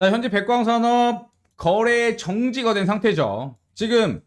자, 현재 백광산업 거래 정지가 된 상태죠. 지금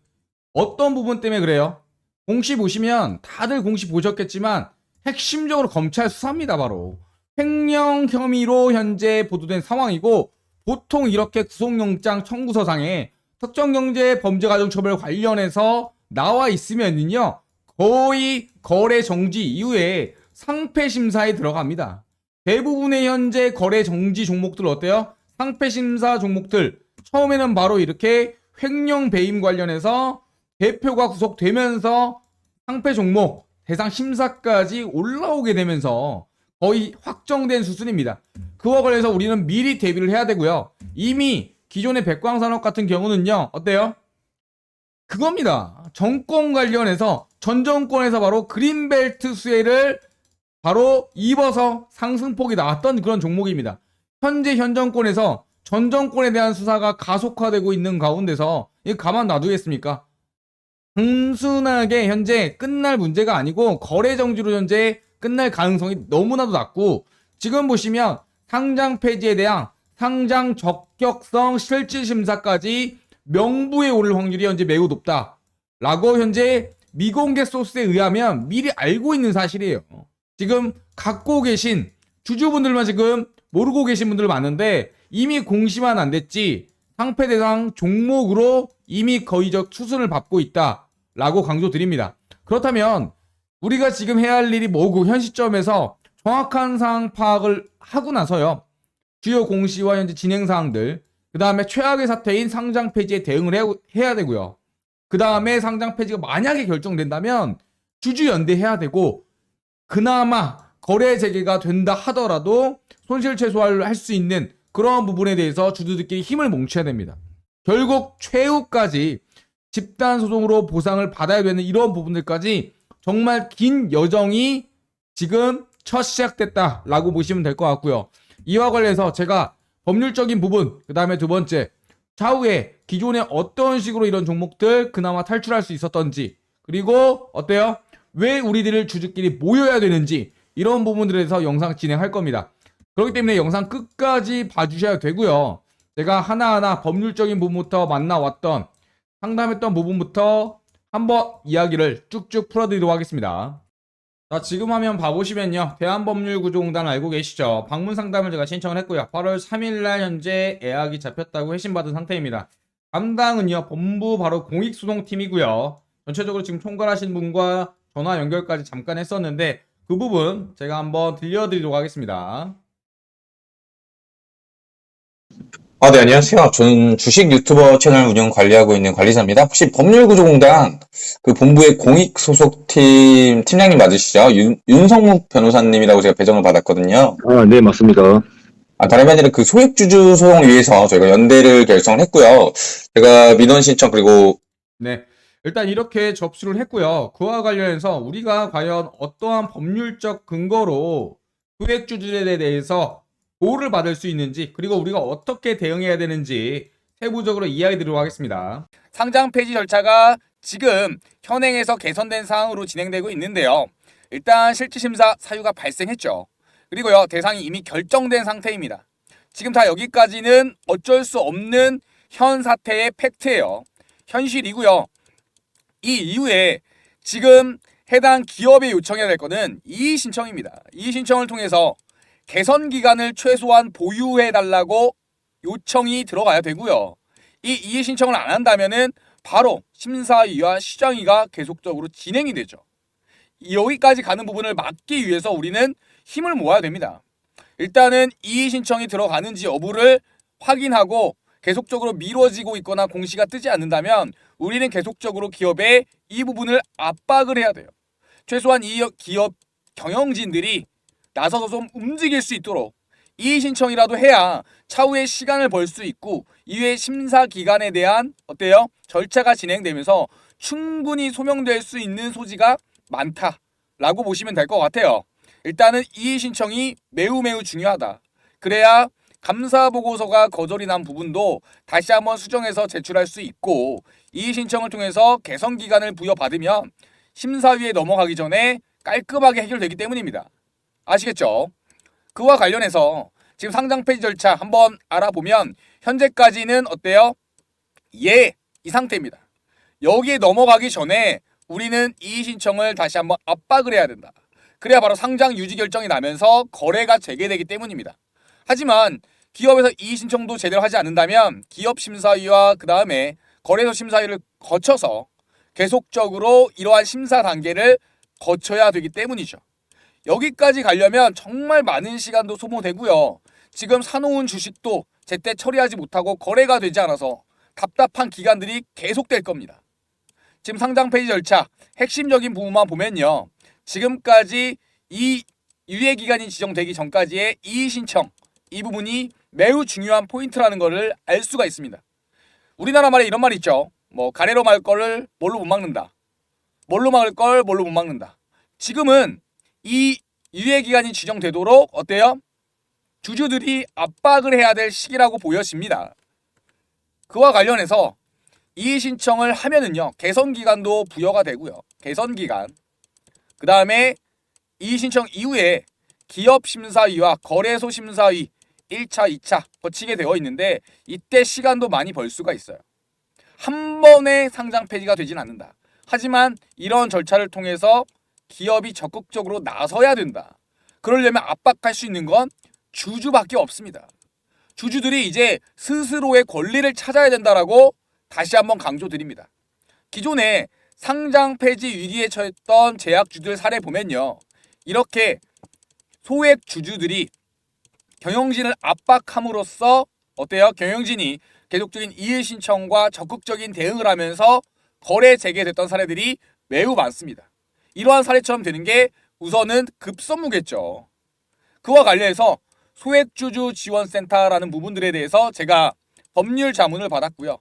어떤 부분 때문에 그래요? 공시 보시면 다들 공시 보셨겠지만 핵심적으로 검찰 수사입니다. 바로 횡령 혐의로 현재 보도된 상황이고, 보통 이렇게 구속영장 청구서상에 특정경제범죄가중처벌 관련해서 나와 있으면요, 거의 거래 정지 이후에 상패심사에 들어갑니다. 대부분의 현재 거래 정지 종목들 어때요? 상패심사 종목들 처음에는 바로 이렇게 횡령 배임 관련해서 대표가 구속되면서 상패 종목 대상 심사까지 올라오게 되면서 거의 확정된 수준입니다. 그와 관련해서 우리는 미리 대비를 해야 되고요. 이미 기존의 백광산업 같은 경우는요, 어때요? 그겁니다. 정권 관련해서 전 정권에서 바로 그린벨트 수혜를 바로 입어서 상승폭이 나왔던 그런 종목입니다. 현재 현 정권에서 전 정권에 대한 수사가 가속화되고 있는 가운데서 이거 가만 놔두겠습니까? 단순하게 현재 끝날 문제가 아니고 거래 정지로 현재 끝날 가능성이 너무나도 낮고, 지금 보시면 상장 폐지에 대한 상장 적격성 실질 심사까지 명부에 오를 확률이 현재 매우 높다라고 현재 미공개 소스에 의하면 미리 알고 있는 사실이에요. 지금 갖고 계신 주주분들만 지금 모르고 계신 분들 많은데, 이미 공시만 안 됐지 상패 대상 종목으로 이미 거의적 수순을 밟고 있다라고 강조드립니다. 그렇다면 우리가 지금 해야 할 일이 뭐고, 현 시점에서 정확한 상황 파악을 하고 나서요, 주요 공시와 현재 진행 사항들, 그 다음에 최악의 사태인 상장 폐지에 대응을 해야 되고요. 그 다음에 상장 폐지가 만약에 결정된다면 주주 연대해야 되고, 그나마 거래 재개가 된다 하더라도 손실 최소화를 할 수 있는 그런 부분에 대해서 주주들끼리 힘을 뭉쳐야 됩니다. 결국 최후까지 집단 소송으로 보상을 받아야 되는 이런 부분들까지 정말 긴 여정이 지금 첫 시작됐다라고 보시면 될 것 같고요. 이와 관련해서 제가 법률적인 부분, 그 다음에 두 번째, 차후에 기존에 어떤 식으로 이런 종목들 그나마 탈출할 수 있었던지, 그리고 어때요? 왜 우리들을 주주끼리 모여야 되는지, 이런 부분들에 대해서 영상 진행할 겁니다. 그렇기 때문에 영상 끝까지 봐주셔야 되고요. 제가 하나하나 법률적인 부분부터 만나왔던, 상담했던 부분부터 한번 이야기를 쭉쭉 풀어드리도록 하겠습니다. 자, 지금 화면 봐보시면요, 대한법률구조공단 알고 계시죠? 방문 상담을 제가 신청을 했고요. 8월 3일날 현재 예약이 잡혔다고 회신받은 상태입니다. 담당은요, 본부 바로 공익소송팀이고요. 전체적으로 지금 총괄하신 분과 전화 연결까지 잠깐 했었는데, 그 부분 제가 한번 들려드리도록 하겠습니다. 네, 안녕하세요. 저는 주식 유튜버 채널 운영 관리하고 있는 관리사입니다. 혹시 법률구조공단 그 본부의 공익 소속팀 팀장님 맞으시죠? 윤성묵 변호사님이라고 제가 배정을 받았거든요. 네, 맞습니다. 다름이 아니라 그 소액주주 소송을 위해서 저희가 연대를 결성을 했고요. 제가 민원 신청 그리고 네, 일단 이렇게 접수를 했고요. 그와 관련해서 우리가 과연 어떠한 법률적 근거로 소액주주에 대해서 보호를 받을 수 있는지, 그리고 우리가 어떻게 대응해야 되는지 세부적으로 이야기 드리도록 하겠습니다. 상장 폐지 절차가 지금 현행에서 개선된 사항으로 진행되고 있는데요. 일단 실질심사 사유가 발생했죠. 그리고요, 대상이 이미 결정된 상태입니다. 지금 다 여기까지는 어쩔 수 없는 현 사태의 팩트예요. 현실이고요. 이 이후에 지금 해당 기업에 요청해야 될 거는 이의 신청입니다. 이의 신청을 통해서 개선 기간을 최소한 보유해 달라고 요청이 들어가야 되고요. 이 이의 신청을 안 한다면은 바로 심사위와 시정위가 계속적으로 진행이 되죠. 여기까지 가는 부분을 막기 위해서 우리는 힘을 모아야 됩니다. 일단은 이의 신청이 들어가는지 여부를 확인하고 계속적으로 미뤄지고 있거나 공시가 뜨지 않는다면 우리는 계속적으로 기업에 이 부분을 압박을 해야 돼요. 최소한 이 기업 경영진들이 나서서 좀 움직일 수 있도록 이의 신청이라도 해야 차후에 시간을 벌 수 있고, 이후에 심사 기간에 대한 어때요? 절차가 진행되면서 충분히 소명될 수 있는 소지가 많다라고 보시면 될 것 같아요. 일단은 이의 신청이 매우 중요하다. 그래야 감사 보고서가 거절이 난 부분도 다시 한번 수정해서 제출할 수 있고, 이의 신청을 통해서 개선 기간을 부여받으면 심사위에 넘어가기 전에 깔끔하게 해결되기 때문입니다. 아시겠죠? 그와 관련해서 지금 상장 폐지 절차 한번 알아보면 현재까지는 어때요? 예, 이 상태입니다. 여기에 넘어가기 전에 우리는 이의 신청을 다시 한번 압박을 해야 된다. 그래야 바로 상장 유지 결정이 나면서 거래가 재개되기 때문입니다. 하지만 기업에서 이의 신청도 제대로 하지 않는다면 기업 심사위와 그 다음에 거래소 심사위를 거쳐서 계속적으로 이러한 심사 단계를 거쳐야 되기 때문이죠. 여기까지 가려면 정말 많은 시간도 소모되고요. 지금 사놓은 주식도 제때 처리하지 못하고 거래가 되지 않아서 답답한 기간들이 계속될 겁니다. 지금 상장 폐지 절차 핵심적인 부분만 보면요. 지금까지 이 유예 기간이 지정되기 전까지의 이의 신청 이 부분이 매우 중요한 포인트라는 것을 알 수가 있습니다. 우리나라 말에 이런 말이 있죠. 뭐 가래로 말 거를 뭘로 못 막는다. 뭘로 막을 걸 뭘로 못 막는다. 지금은 이 유예 기간이 지정되도록 어때요? 주주들이 압박을 해야 될 시기라고 보여집니다. 그와 관련해서 이의 신청을 하면은요. 개선 기간도 부여가 되고요. 개선 기간. 그 다음에 이의 신청 이후에 기업 심사위와 거래소 심사위 1차, 2차 거치게 되어 있는데 이때 시간도 많이 벌 수가 있어요. 한 번에 상장 폐지가 되진 않는다. 하지만 이런 절차를 통해서 기업이 적극적으로 나서야 된다. 그러려면 압박할 수 있는 건 주주밖에 없습니다. 주주들이 이제 스스로의 권리를 찾아야 된다라고 다시 한번 강조드립니다. 기존에 상장 폐지 위기에 처했던 제약주들 사례 보면요. 이렇게 소액 주주들이 경영진을 압박함으로써 어때요? 경영진이 계속적인 이의 신청과 적극적인 대응을 하면서 거래 재개됐던 사례들이 매우 많습니다. 이러한 사례처럼 되는 게 우선은 급선무겠죠. 그와 관련해서 소액주주 지원센터라는 부분들에 대해서 제가 법률 자문을 받았고요.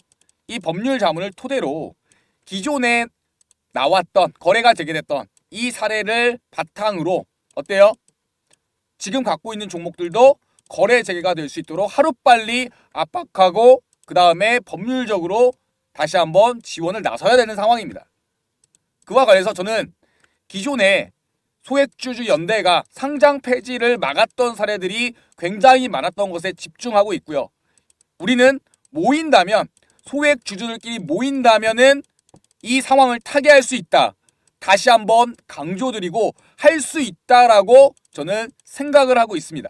이 법률 자문을 토대로 기존에 나왔던 거래가 재개됐던 이 사례를 바탕으로 어때요? 지금 갖고 있는 종목들도 거래 재개가 될 수 있도록 하루빨리 압박하고 그 다음에 법률적으로 다시 한번 지원을 나서야 되는 상황입니다. 그와 관련해서 저는 기존에 소액주주 연대가 상장 폐지를 막았던 사례들이 굉장히 많았던 것에 집중하고 있고요. 우리는 모인다면 소액주주들끼리 모인다면은 이 상황을 타개할 수 있다. 다시 한번 강조드리고 할 수 있다라고 저는 생각을 하고 있습니다.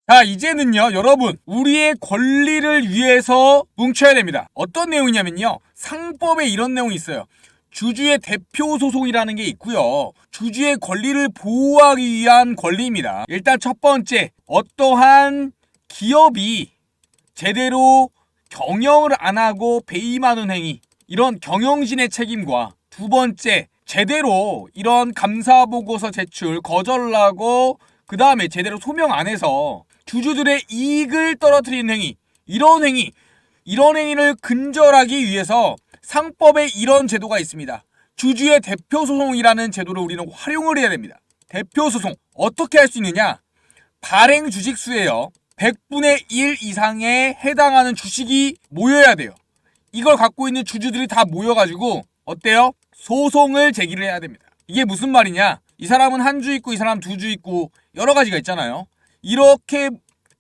자, 이제는요, 여러분, 우리의 권리를 위해서 뭉쳐야 됩니다. 어떤 내용이냐면요, 상법에 이런 내용이 있어요. 주주의 대표 소송이라는 게 있고요. 주주의 권리를 보호하기 위한 권리입니다. 일단 첫 번째, 어떠한 기업이 제대로 경영을 안 하고 배임하는 행위, 이런 경영진의 책임과 두 번째, 제대로 이런 감사보고서 제출 거절을 하고 그 다음에 제대로 소명 안 해서 주주들의 이익을 떨어뜨리는 행위, 이런 행위를 근절하기 위해서 상법에 이런 제도가 있습니다. 주주의 대표소송이라는 제도를 우리는 활용을 해야 됩니다. 대표소송 어떻게 할 수 있느냐? 발행 주식수에요 100분의 1 이상에 해당하는 주식이 모여야 돼요. 이걸 갖고 있는 주주들이 다 모여가지고 어때요? 소송을 제기를 해야 됩니다. 이게 무슨 말이냐? 이 사람은 한 주 있고 이 사람 두 주 있고 여러 가지가 있잖아요. 이렇게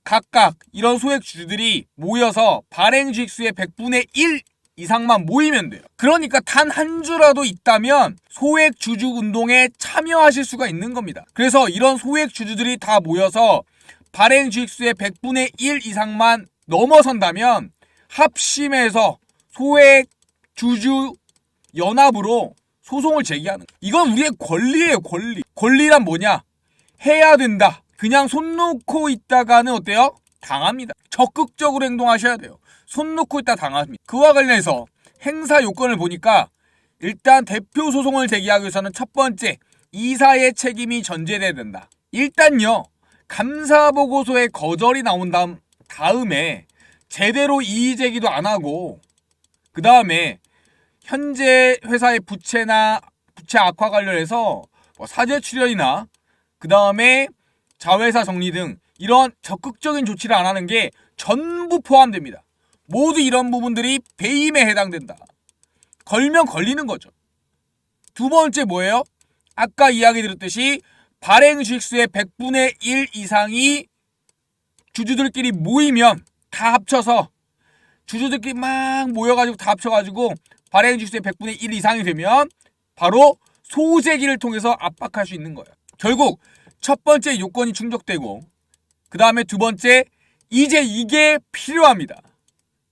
각각 이런 소액 주주들이 모여서 발행 주식수의 100분의 1 이상만 모이면 돼요. 그러니까 단 한 주라도 있다면 소액 주주 운동에 참여하실 수가 있는 겁니다. 그래서 이런 소액 주주들이 다 모여서 발행 주식수의 100분의 1 이상만 넘어선다면 합심해서 소액 주주 연합으로 소송을 제기하는 거예요. 이건 우리의 권리예요, 권리. 권리란 뭐냐? 해야 된다. 그냥 손 놓고 있다가는 어때요? 당합니다. 적극적으로 행동하셔야 돼요. 손 놓고 있다 당합니다. 그와 관련해서 행사 요건을 보니까 일단 대표 소송을 제기하기 위해서는 첫 번째, 이사의 책임이 전제돼야 된다. 일단요, 감사보고서에 거절이 나온 다음에 제대로 이의 제기도 안 하고 그 다음에 현재 회사의 부채 악화 관련해서 뭐 사죄 출연이나 그 다음에 자회사 정리 등 이런 적극적인 조치를 안 하는 게 전부 포함됩니다. 모두 이런 부분들이 배임에 해당된다. 걸면 걸리는 거죠. 두 번째 뭐예요? 아까 이야기 드렸듯이 발행 주식수의 100분의 1 이상이 주주들끼리 모이면 다 합쳐서 주주들끼리 막 모여가지고 다 합쳐가지고 발행 주식수의 100분의 1 이상이 되면 바로 소재기를 통해서 압박할 수 있는 거예요. 결국 첫 번째 요건이 충족되고 그 다음에 두 번째 이제 이게 필요합니다.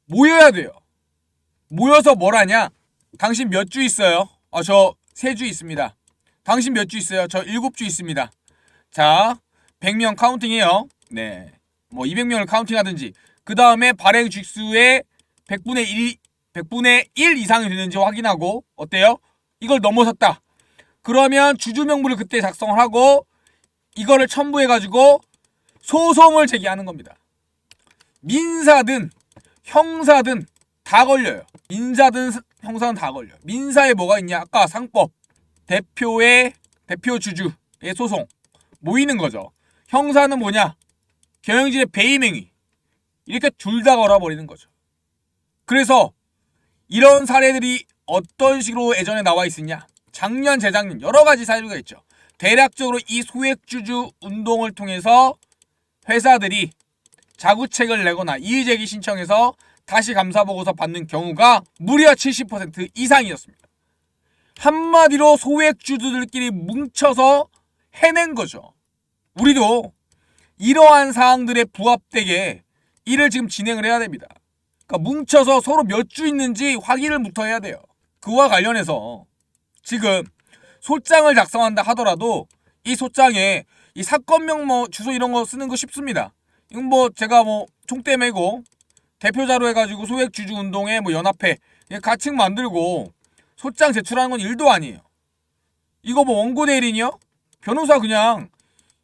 모여야 돼요. 모여서 뭘 하냐? 당신 몇 주 있어요? 저 3주 있습니다. 당신 몇 주 있어요? 저 7주 있습니다. 자, 100명 카운팅해요. 네. 뭐 200명을 카운팅하든지 그 다음에 발행 주식수의 100분의 1 이상이 되는지 확인하고 어때요? 이걸 넘어섰다. 그러면 주주 명부를 그때 작성을 하고 이거를 첨부해가지고 소송을 제기하는 겁니다. 민사든 형사든 다 걸려요. 민사든 형사든 다 걸려요. 민사에 뭐가 있냐? 아까 상법, 대표 주주의 소송 모이는 거죠. 형사는 뭐냐? 경영진의 배임행위. 이렇게 둘 다 걸어버리는 거죠. 그래서 이런 사례들이 어떤 식으로 예전에 나와 있었냐? 작년, 재작년 여러 가지 사례가 있죠. 대략적으로 이 소액주주 운동을 통해서 회사들이 자구책을 내거나 이의제기 신청해서 다시 감사보고서 받는 경우가 무려 70% 이상이었습니다. 한마디로 소액주주들끼리 뭉쳐서 해낸 거죠. 우리도 이러한 사항들에 부합되게 일을 지금 진행을 해야 됩니다. 그러니까 뭉쳐서 서로 몇 주 있는지 확인을부터 해야 돼요. 그와 관련해서 지금 소장을 작성한다 하더라도 이 소장에 이 사건명 뭐 주소 이런 거 쓰는 거 쉽습니다. 이건 뭐 제가 뭐 총대 메고 대표자로 해가지고 소액주주운동회 뭐 연합회 가칭 만들고 소장 제출하는 건 일도 아니에요. 이거 뭐 원고 대리인이요? 변호사 그냥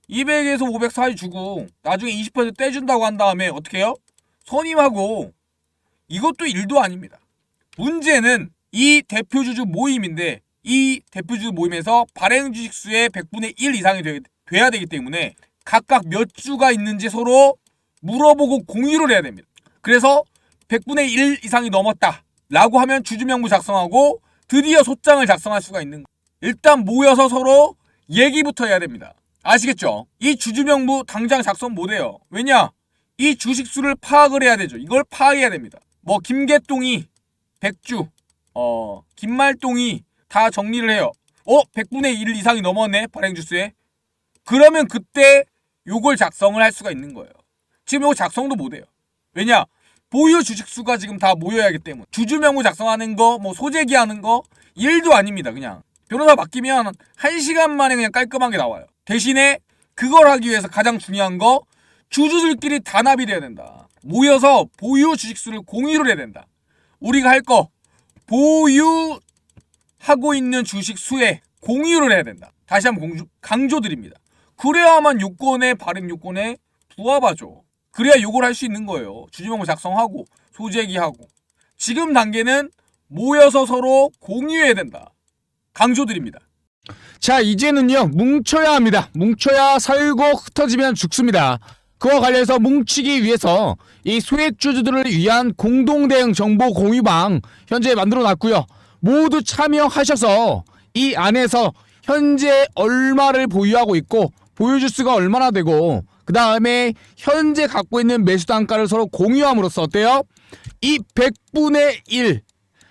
200에서 500 사이 주고 나중에 20% 떼준다고 한 다음에 어떻게 해요? 선임하고 이것도 일도 아닙니다. 문제는 이 대표주주 모임인데 이 대표주주 모임에서 발행 주식수의 100분의 1 이상이 돼야 되기 때문에 각각 몇 주가 있는지 서로 물어보고 공유를 해야 됩니다. 그래서 100분의 1 이상이 넘었다 라고 하면 주주명부 작성하고 드디어 소장을 작성할 수가 있는 거예요. 일단 모여서 서로 얘기부터 해야 됩니다. 아시겠죠? 이 주주명부 당장 작성 못해요. 왜냐? 이 주식수를 파악을 해야 되죠. 이걸 파악해야 됩니다. 뭐 김개똥이 100주, 김말똥이 다 정리를 해요. 100분의 1 이상이 넘었네 발행주수에. 그러면 그때 요걸 작성을 할 수가 있는 거예요. 지금 요거 작성도 못해요. 왜냐? 보유 주식수가 지금 다 모여야 하기 때문에. 주주명부 작성하는 거, 뭐 소재기 하는 거 일도 아닙니다. 그냥 변호사 맡기면 1시간 만에 그냥 깔끔하게 나와요. 대신에 그걸 하기 위해서 가장 중요한 거 주주들끼리 단합이 돼야 된다. 모여서 보유 주식수를 공유를 해야 된다. 우리가 할 거 보유하고 있는 주식수에 공유를 해야 된다. 다시 한번 강조드립니다. 그래야만 요건에 발행 요건에 부합하죠. 그래야 요걸 할 수 있는 거예요. 주주명부 작성하고 소재기하고. 지금 단계는 모여서 서로 공유해야 된다. 강조드립니다. 자, 이제는요 뭉쳐야 합니다. 뭉쳐야 살고 흩어지면 죽습니다. 그와 관련해서 뭉치기 위해서 이 소액주주들을 위한 공동대응 정보 공유방 현재 만들어 놨고요. 모두 참여하셔서 이 안에서 현재 얼마를 보유하고 있고 보유주수가 얼마나 되고 그 다음에 현재 갖고 있는 매수단가를 서로 공유함으로써 어때요? 이 100분의 1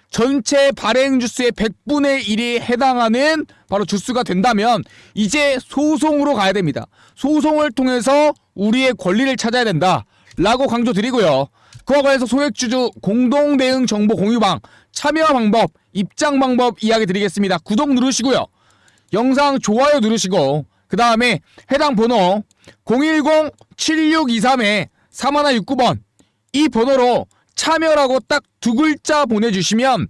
전체 발행 주수의 100분의 1이 해당하는 바로 주수가 된다면 이제 소송으로 가야 됩니다. 소송을 통해서 우리의 권리를 찾아야 된다 라고 강조드리고요. 그와 관련해서 소액주주 공동대응 정보 공유방 참여 방법, 입장 방법 이야기 드리겠습니다. 구독 누르시고요. 영상 좋아요 누르시고 그 다음에 해당 번호 010-7623-4169번 이 번호로 참여라고 딱 2글자 보내주시면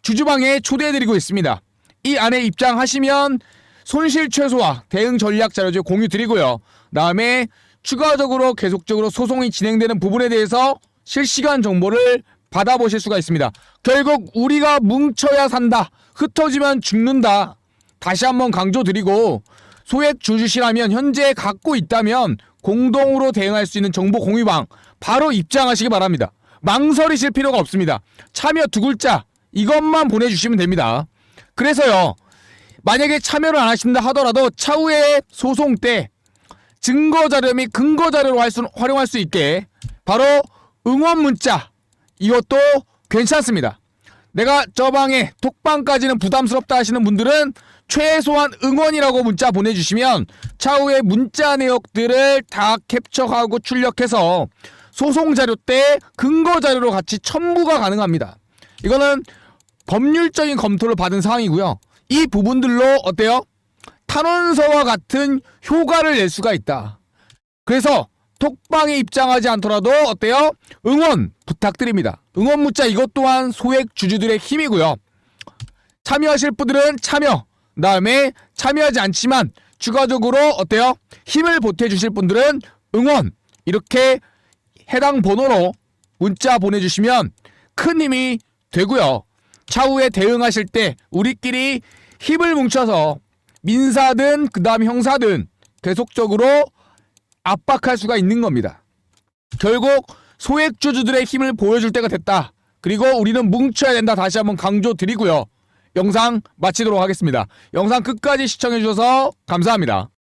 주주방에 초대해드리고 있습니다. 이 안에 입장하시면 손실 최소화 대응 전략 자료집 공유 드리고요. 다음에 추가적으로 계속적으로 소송이 진행되는 부분에 대해서 실시간 정보를 받아보실 수가 있습니다. 결국 우리가 뭉쳐야 산다. 흩어지면 죽는다. 다시 한번 강조드리고 소액 주주시라면 현재 갖고 있다면 공동으로 대응할 수 있는 정보 공유방 바로 입장하시기 바랍니다. 망설이실 필요가 없습니다. 참여 2글자 이것만 보내주시면 됩니다. 그래서요 만약에 참여를 안 하신다 하더라도 차후에 소송 때 증거 자료 및 근거 자료로 활용할 수 있게 바로 응원 문자, 이것도 괜찮습니다. 내가 저 방에 톡방까지는 부담스럽다 하시는 분들은 최소한 응원이라고 문자 보내주시면 차후에 문자 내역들을 다 캡처하고 출력해서 소송 자료 때 근거 자료로 같이 첨부가 가능합니다. 이거는 법률적인 검토를 받은 사항이고요. 이 부분들로 어때요? 탄원서와 같은 효과를 낼 수가 있다. 그래서 톡방에 입장하지 않더라도 어때요? 응원 부탁드립니다. 응원 문자 이것 또한 소액 주주들의 힘이고요. 참여하실 분들은 참여, 그다음에 참여하지 않지만 추가적으로 어때요? 힘을 보태주실 분들은 응원, 이렇게 해당 번호로 문자 보내주시면 큰 힘이 되고요. 차후에 대응하실 때 우리끼리 힘을 뭉쳐서 민사든 그다음 형사든 계속적으로 압박할 수가 있는 겁니다. 결국 소액주주들의 힘을 보여줄 때가 됐다. 그리고 우리는 뭉쳐야 된다. 다시 한번 강조드리고요. 영상 마치도록 하겠습니다. 영상 끝까지 시청해주셔서 감사합니다.